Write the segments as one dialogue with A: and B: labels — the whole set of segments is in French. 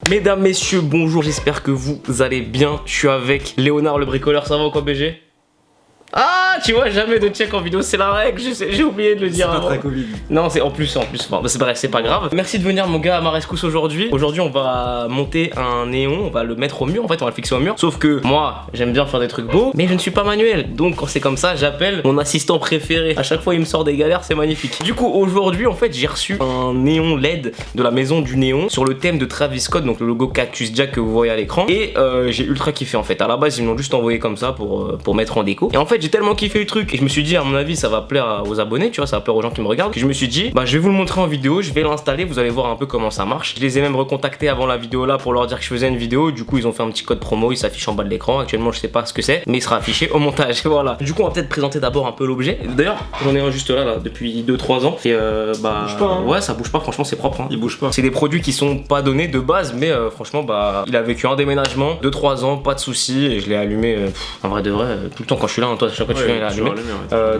A: Mesdames, messieurs, bonjour, j'espère que vous allez bien. Je suis avec Léonard le bricoleur, ça va ou quoi BG? Ah, tu vois, jamais de check en vidéo, c'est la règle, j'ai oublié de le dire.
B: C'est pas très Covid.
A: Non, c'est en plus, bon, c'est bref, c'est pas grave. Merci de venir mon gars à ma rescousse aujourd'hui. Aujourd'hui, on va monter un néon, on va le mettre au mur, en fait, on va le fixer au mur. Sauf que moi, j'aime bien faire des trucs beaux, mais je ne suis pas manuel. Donc, quand c'est comme ça, j'appelle mon assistant préféré. À chaque fois, il me sort des galères, c'est magnifique. Du coup, aujourd'hui, en fait, j'ai reçu un néon LED de la maison du néon sur le thème de Travis Scott, donc le logo Cactus Jack que vous voyez à l'écran. Et j'ai ultra kiffé en fait. À la base, ils m'ont juste envoyé comme ça pour mettre en déco. Et en fait, j'ai tellement kiffé le truc et je me suis dit, à mon avis, ça va plaire aux abonnés, tu vois, ça va plaire aux gens qui me regardent. Et je me suis dit, bah, je vais vous le montrer en vidéo, je vais l'installer, vous allez voir un peu comment ça marche. Je les ai même recontactés avant la vidéo là pour leur dire que je faisais une vidéo. Du coup, ils ont fait un petit code promo, il s'affiche en bas de l'écran. Actuellement, je sais pas ce que c'est, mais il sera affiché au montage. Voilà. Du coup, on va peut-être présenter d'abord un peu l'objet. D'ailleurs, j'en ai un juste là, depuis 2-3 ans. Et bah,
B: bouge pas, hein.
A: Ouais, ça bouge pas, franchement, c'est propre. Hein.
B: Il bouge pas.
A: C'est des produits qui sont pas donnés de base, mais franchement, bah, il a vécu un déménagement, 2-3 ans, pas de soucis. Et je l'ai allumé, en vrai de vrai, tout le temps quand je suis là, hein, toi, chaque fois que tu viens, il est allumé.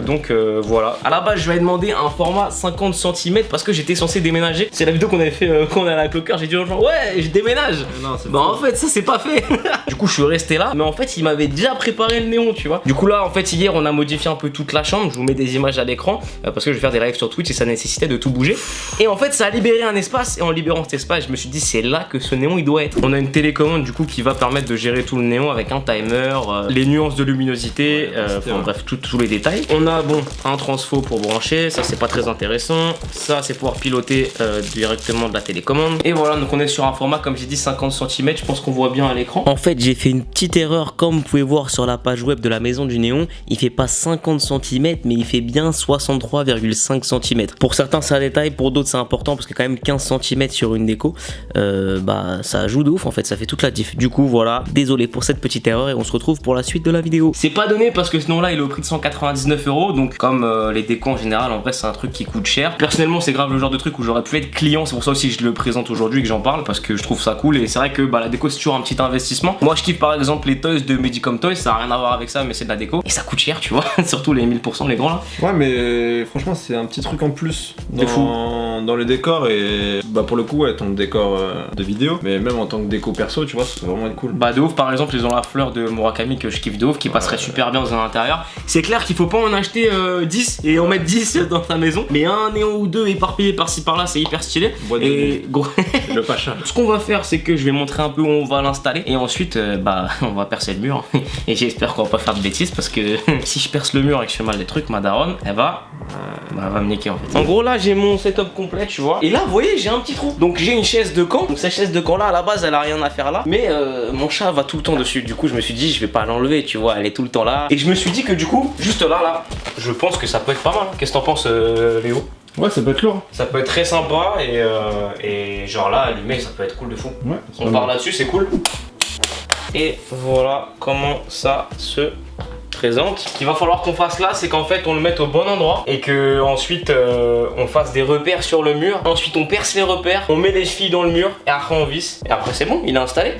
A: Donc voilà. À la base, je lui ai demandé un format 50 cm parce que j'étais censé déménager. C'est la vidéo qu'on avait fait quand on est à la Clocker. J'ai dit aux gens, ouais, je déménage.
B: Non,
A: bah, en fait, ça, c'est pas fait. Du coup, je suis resté là, mais en fait, il m'avait déjà préparé le néon, tu vois. Du coup, là, en fait, hier, on a modifié un peu toute la chambre. Je vous mets des images à l'écran parce que je vais faire des lives sur Twitch et ça nécessitait de tout bouger. Et en fait, ça a libéré un espace. Et en libérant cet espace, je me suis dit, c'est là que ce néon il doit être. On a une télécommande du coup qui va permettre de gérer tout le néon avec un timer, les nuances de luminosité, enfin bref, tous les détails. On a bon un transfo pour brancher, ça c'est pas très intéressant. Ça c'est pouvoir piloter directement de la télécommande. Et voilà, donc on est sur un format comme j'ai dit 50 cm, je pense qu'on voit bien à l'écran. En fait j'ai fait une petite erreur comme vous pouvez voir sur la page web de la maison du néon. Il fait pas 50 cm mais il fait bien 63,5 cm. Pour certains c'est un détail, pour d'autres c'est important parce que quand même 15 cm sur une déco, bah ça joue de ouf en fait, ça fait toute la diff. Du coup voilà, désolé pour cette petite erreur et on se retrouve pour la suite de la vidéo. C'est pas donné parce que ce nom là il est au prix de 199 €, donc comme les décos en général en vrai c'est un truc qui coûte cher. Personnellement c'est grave le genre de truc où j'aurais pu être client, c'est pour ça aussi que je le présente aujourd'hui et que j'en parle parce que je trouve ça cool. Et c'est vrai que bah, la déco c'est toujours un petit investissement. Moi je kiffe par exemple les toys de Medicom Toys, ça a rien à voir avec ça mais c'est de la déco et ça coûte cher tu vois, surtout les 1000% les grands là.
B: Ouais mais franchement c'est un petit truc en plus dans le décor et bah pour le coup ouais ton décor de vidéo, mais même en tant que déco perso tu vois ça va vraiment être cool.
A: Bah de ouf, par exemple ils ont la fleur de Murakami que je kiffe de ouf qui passerait super bien dans l'intérieur. C'est clair qu'il faut pas en acheter 10 et en mettre 10 dans ta maison, mais un néon ou deux éparpillés par-ci par-là c'est hyper stylé. Et gros
B: le pacha. Ce
A: qu'on va faire c'est que je vais montrer un peu où on va l'installer et ensuite bah on va percer le mur et j'espère qu'on va pas faire de bêtises parce que si je perce le mur et que je fais mal des trucs, ma daronne elle va me niquer en fait. En gros là j'ai mon setup complet tu vois, et là vous voyez j'ai un petit trou, donc j'ai une chaise de camp. Donc cette chaise de camp là à la base elle a rien à faire là, mais mon chat va tout le temps dessus. Du coup je me suis dit je vais pas l'enlever tu vois, elle est tout le temps là. Et je me suis dit que du coup juste là je pense que ça peut être pas mal. Qu'est-ce que t'en penses Léo?
B: Ouais ça peut être lourd.
A: Ça peut être très sympa et genre là allumé ça peut être cool de fou.
B: Ouais,
A: on part là-dessus, c'est cool. Et voilà comment ça se présente. Ce qu'il va falloir qu'on fasse là, c'est qu'en fait on le mette au bon endroit et que ensuite on fasse des repères sur le mur. Ensuite on perce les repères, on met les chevilles dans le mur et après on visse. Et après c'est bon, il est installé.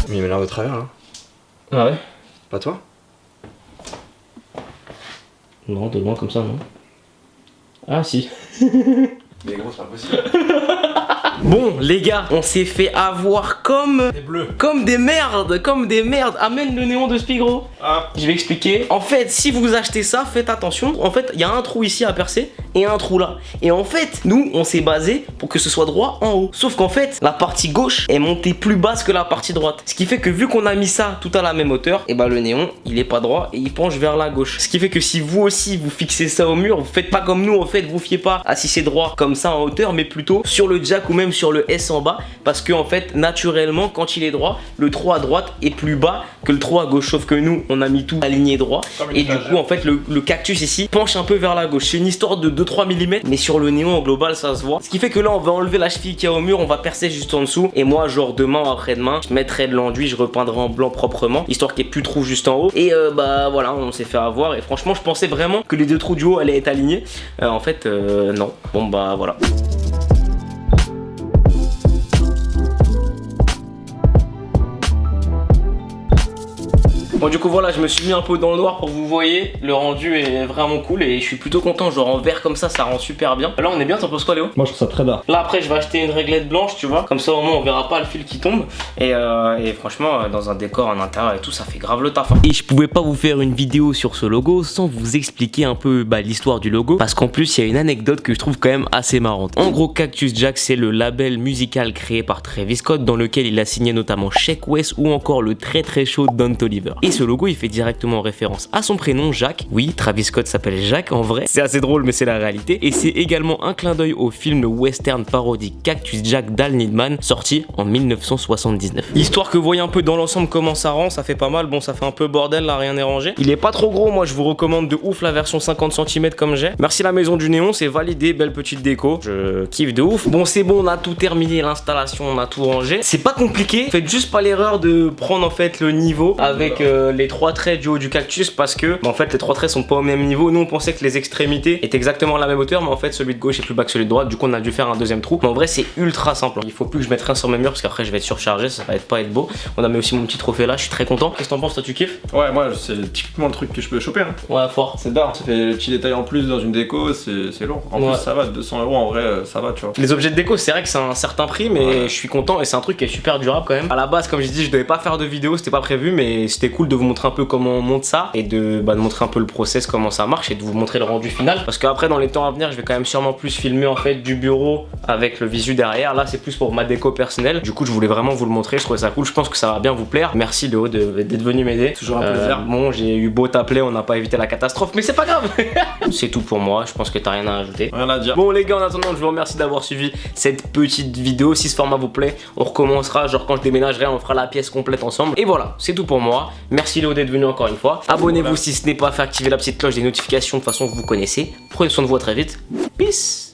B: Mais il m'a l'air de travers là.
A: Ah ouais?
B: Pas toi?
A: Non, de loin comme ça non. Ah si.
B: Mais gros c'est pas possible.
A: Bon les gars, on s'est fait avoir comme des merdes, Amène le néon de Spigro. Je vais expliquer. En fait si vous achetez ça, faites attention. En fait il y a un trou ici à percer et un trou là. Et en fait nous on s'est basé pour que ce soit droit en haut. Sauf qu'en fait la partie gauche est montée plus basse que la partie droite. Ce qui fait que vu qu'on a mis ça tout à la même hauteur, et bah le néon il est pas droit et il penche vers la gauche. Ce qui fait que si vous aussi vous fixez ça au mur, vous faites pas comme nous en fait, vous fiez pas à si c'est droit comme ça en hauteur, mais plutôt sur le jack ou même sur le S en bas, parce que en fait naturellement quand il est droit, le trou à droite est plus bas que le trou à gauche, sauf que nous on a mis tout aligné droit et du coup en fait le cactus ici penche un peu vers la gauche. C'est une histoire de 2-3 mm, mais sur le néon en global ça se voit. Ce qui fait que là on va enlever la cheville qu'il y a au mur, on va percer juste en dessous et moi genre demain ou après-demain je mettrai de l'enduit, je repeindrai en blanc proprement histoire qu'il n'y ait plus de trou juste en haut. Et bah voilà, on s'est fait avoir et franchement je pensais vraiment que les deux trous du haut allaient être alignés. En fait non. Bon bah voilà. Bon du coup voilà, je me suis mis un peu dans le noir pour que vous voyez. Le rendu est vraiment cool et je suis plutôt content. Genre en vert comme ça rend super bien. Là on est bien, t'en penses quoi Léo?
B: Moi je trouve ça très bas.
A: Là après je vais acheter une réglette blanche, tu vois. Comme ça au moins on verra pas le fil qui tombe. Et franchement dans un décor en intérieur et tout, ça fait grave le taf hein. Et je pouvais pas vous faire une vidéo sur ce logo sans vous expliquer un peu l'histoire du logo. Parce qu'en plus il y a une anecdote que je trouve quand même assez marrante. En gros Cactus Jack c'est le label musical créé par Travis Scott dans lequel il a signé notamment Sheck Wes ou encore le très chaud Don Toliver. Et ce logo il fait directement référence à son prénom Jack. Oui, Travis Scott s'appelle Jack en vrai. C'est assez drôle mais c'est la réalité. Et c'est également un clin d'œil au film western parodique Cactus Jack d'Al Needman sorti en 1979. Histoire que vous voyez un peu dans l'ensemble comment ça rend, ça fait pas mal. Bon ça fait un peu bordel là, rien n'est rangé. Il est pas trop gros, moi je vous recommande de ouf la version 50 cm comme j'ai. Merci la maison du néon, c'est validé, belle petite déco. Je kiffe de ouf. Bon c'est bon, on a tout terminé, l'installation, on a tout rangé. C'est pas compliqué, faites juste pas l'erreur de prendre en fait le niveau avec les 3 traits du haut du cactus parce que en fait les 3 traits sont pas au même niveau. Nous on pensait que les extrémités étaient exactement à la même hauteur, mais en fait celui de gauche est plus bas que celui de droite, du coup on a dû faire un deuxième trou. Mais en vrai c'est ultra simple, il faut plus que je mette rien sur mes murs parce qu'après je vais être surchargé, ça va pas être beau. On a mis aussi mon petit trophée là, je suis très content. Qu'est-ce que t'en penses, toi tu kiffes?
B: Ouais, moi c'est typiquement le truc que je peux choper hein.
A: Ouais fort.
B: C'est d'art, ça fait le petit détail en plus dans une déco, c'est lourd. En plus ça va, 200 € en vrai ça va tu vois.
A: Les objets de déco c'est vrai que c'est un certain prix mais je suis content et c'est un truc qui est super durable quand même. À la base comme j'ai dit je devais pas faire de vidéo, c'était pas prévu mais c'était cool de vous montrer un peu comment on monte ça et de montrer un peu le process, comment ça marche et de vous montrer le rendu final. Parce qu'après dans les temps à venir je vais quand même sûrement plus filmer en fait du bureau avec le visu derrière. Là c'est plus pour ma déco personnelle. Du coup je voulais vraiment vous le montrer, je trouvais ça cool, je pense que ça va bien vous plaire. Merci Léo d'être venu m'aider.
B: Toujours un plaisir.
A: Bon j'ai eu beau t'appeler, on n'a pas évité la catastrophe mais c'est pas grave. C'est tout pour moi, je pense que t'as rien à ajouter.
B: Rien à dire.
A: Bon les gars en attendant je vous remercie d'avoir suivi cette petite vidéo. Si ce format vous plaît on recommencera, genre quand je déménagerai on fera la pièce complète ensemble. Et voilà c'est tout pour moi. Merci Léo d'être venu encore une fois. Abonnez-vous si ce n'est pas fait, activez la petite cloche des notifications, de toute façon vous connaissez. Prenez soin de vous, à très vite. Peace.